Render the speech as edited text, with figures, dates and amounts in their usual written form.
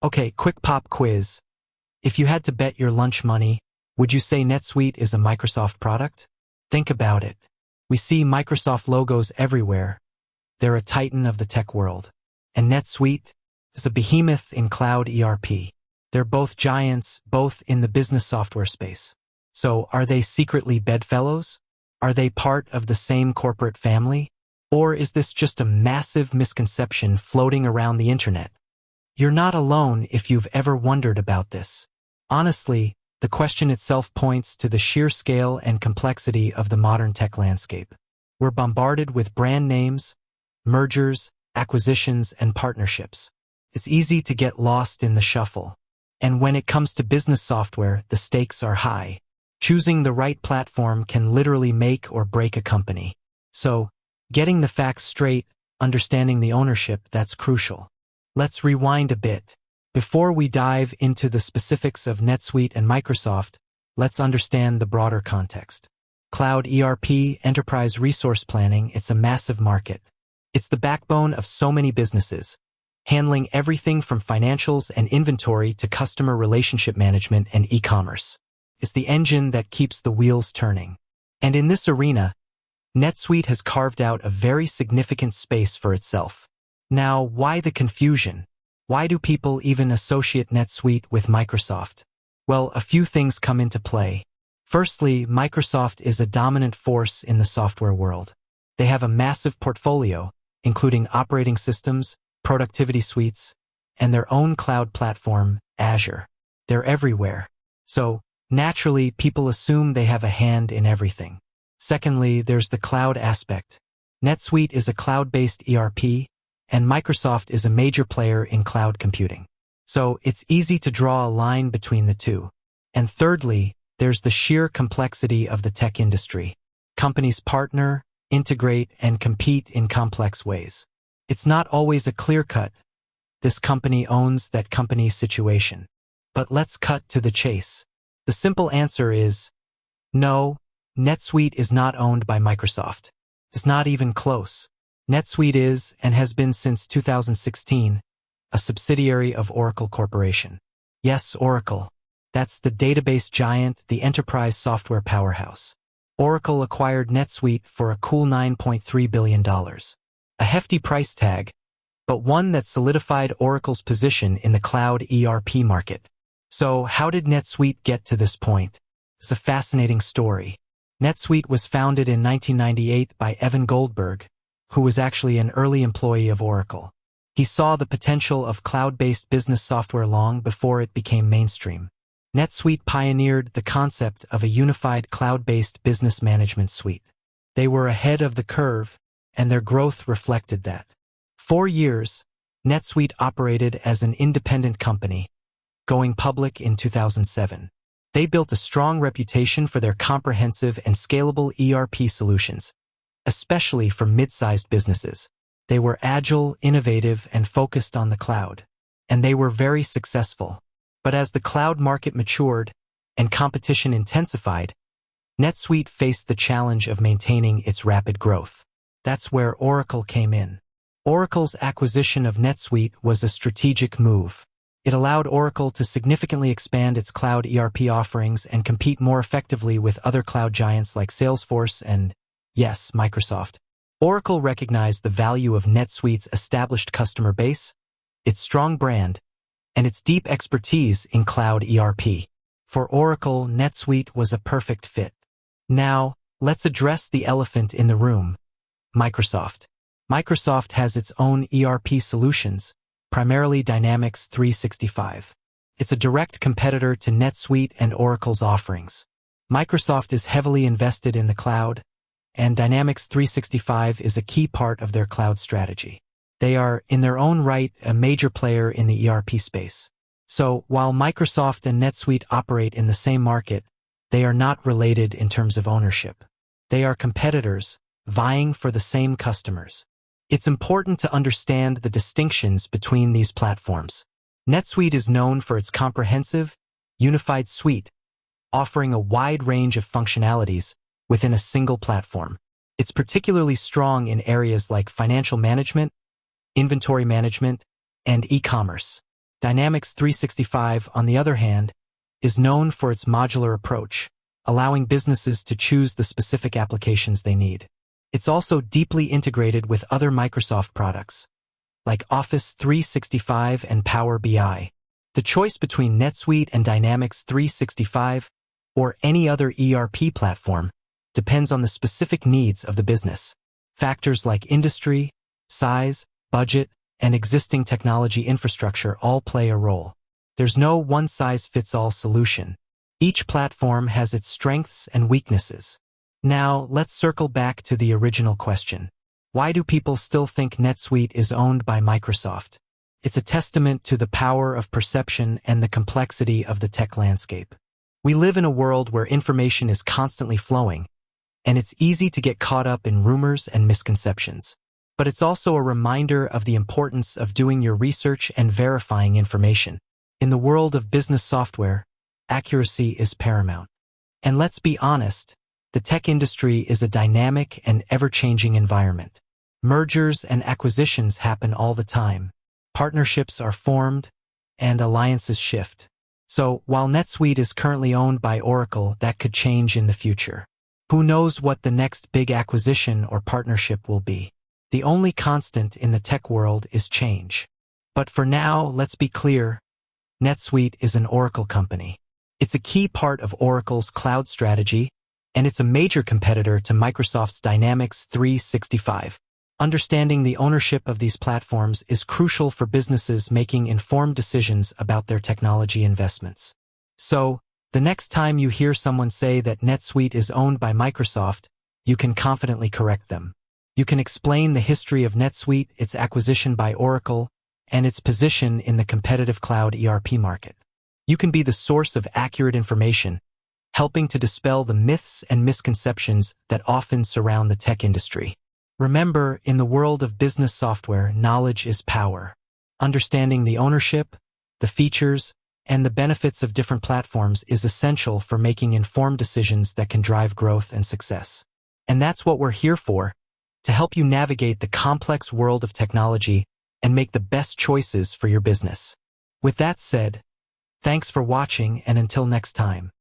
Okay, quick pop quiz. If you had to bet your lunch money, would you say NetSuite is a Microsoft product? Think about it. We see Microsoft logos everywhere. They're a titan of the tech world. And NetSuite is a behemoth in cloud ERP. They're both giants, both in the business software space. So, are they secretly bedfellows? Are they part of the same corporate family? Or is this just a massive misconception floating around the internet? You're not alone if you've ever wondered about this. Honestly, the question itself points to the sheer scale and complexity of the modern tech landscape. We're bombarded with brand names, mergers, acquisitions, and partnerships. It's easy to get lost in the shuffle. And when it comes to business software, the stakes are high. Choosing the right platform can literally make or break a company. So, getting the facts straight, understanding the ownership, that's crucial. Let's rewind a bit. Before we dive into the specifics of NetSuite and Microsoft, let's understand the broader context. Cloud ERP, enterprise resource planning, it's a massive market. It's the backbone of so many businesses, handling everything from financials and inventory to customer relationship management and e-commerce. It's the engine that keeps the wheels turning. And in this arena, NetSuite has carved out a very significant space for itself. Now, why the confusion? Why do people even associate NetSuite with Microsoft? Well, a few things come into play. Firstly, Microsoft is a dominant force in the software world. They have a massive portfolio, including operating systems, productivity suites, and their own cloud platform, Azure. They're everywhere. So, naturally, people assume they have a hand in everything. Secondly, there's the cloud aspect. NetSuite is a cloud-based ERP, and Microsoft is a major player in cloud computing. So, it's easy to draw a line between the two. And thirdly, there's the sheer complexity of the tech industry. Companies partner, integrate, and compete in complex ways. It's not always a clear-cut, this company owns that company's situation. But let's cut to the chase. The simple answer is, no, NetSuite is not owned by Microsoft. It's not even close. NetSuite is, and has been since 2016, a subsidiary of Oracle Corporation. Yes, Oracle. That's the database giant, the enterprise software powerhouse. Oracle acquired NetSuite for a cool $9.3 billion. A hefty price tag, but one that solidified Oracle's position in the cloud ERP market. So, how did NetSuite get to this point? It's a fascinating story. NetSuite was founded in 1998 by Evan Goldberg, who was actually an early employee of Oracle. He saw the potential of cloud-based business software long before it became mainstream. NetSuite pioneered the concept of a unified cloud-based business management suite. They were ahead of the curve, and their growth reflected that. For years, NetSuite operated as an independent company, going public in 2007. They built a strong reputation for their comprehensive and scalable ERP solutions, especially for mid-sized businesses. They were agile, innovative, and focused on the cloud. And they were very successful. But as the cloud market matured and competition intensified, NetSuite faced the challenge of maintaining its rapid growth. That's where Oracle came in. Oracle's acquisition of NetSuite was a strategic move. It allowed Oracle to significantly expand its cloud ERP offerings and compete more effectively with other cloud giants like Salesforce and, yes, Microsoft. Oracle recognized the value of NetSuite's established customer base, its strong brand, and its deep expertise in cloud ERP. For Oracle, NetSuite was a perfect fit. Now, let's address the elephant in the room. Microsoft. Microsoft has its own ERP solutions, primarily Dynamics 365. It's a direct competitor to NetSuite and Oracle's offerings. Microsoft is heavily invested in the cloud, and Dynamics 365 is a key part of their cloud strategy. They are, in their own right, a major player in the ERP space. So, while Microsoft and NetSuite operate in the same market, they are not related in terms of ownership. They are competitors, vying for the same customers. It's important to understand the distinctions between these platforms. NetSuite is known for its comprehensive, unified suite, offering a wide range of functionalities within a single platform. It's particularly strong in areas like financial management, inventory management, and e-commerce. Dynamics 365, on the other hand, is known for its modular approach, allowing businesses to choose the specific applications they need. It's also deeply integrated with other Microsoft products, like Office 365 and Power BI. The choice between NetSuite and Dynamics 365 or any other ERP platform depends on the specific needs of the business. Factors like industry, size, budget, and existing technology infrastructure all play a role. There's no one-size-fits-all solution. Each platform has its strengths and weaknesses. Now, let's circle back to the original question. Why do people still think NetSuite is owned by Microsoft? It's a testament to the power of perception and the complexity of the tech landscape. We live in a world where information is constantly flowing, and it's easy to get caught up in rumors and misconceptions. But it's also a reminder of the importance of doing your research and verifying information. In the world of business software, accuracy is paramount. And let's be honest, the tech industry is a dynamic and ever-changing environment. Mergers and acquisitions happen all the time. Partnerships are formed, and alliances shift. So, while NetSuite is currently owned by Oracle, that could change in the future. Who knows what the next big acquisition or partnership will be? The only constant in the tech world is change. But for now, let's be clear, NetSuite is an Oracle company. It's a key part of Oracle's cloud strategy, and it's a major competitor to Microsoft's Dynamics 365. Understanding the ownership of these platforms is crucial for businesses making informed decisions about their technology investments. So, the next time you hear someone say that NetSuite is owned by Microsoft, you can confidently correct them. You can explain the history of NetSuite, its acquisition by Oracle, and its position in the competitive cloud ERP market. You can be the source of accurate information, helping to dispel the myths and misconceptions that often surround the tech industry. Remember, in the world of business software, knowledge is power. Understanding the ownership, the features, and the benefits of different platforms is essential for making informed decisions that can drive growth and success. And that's what we're here for, to help you navigate the complex world of technology and make the best choices for your business. With that said, thanks for watching, and until next time.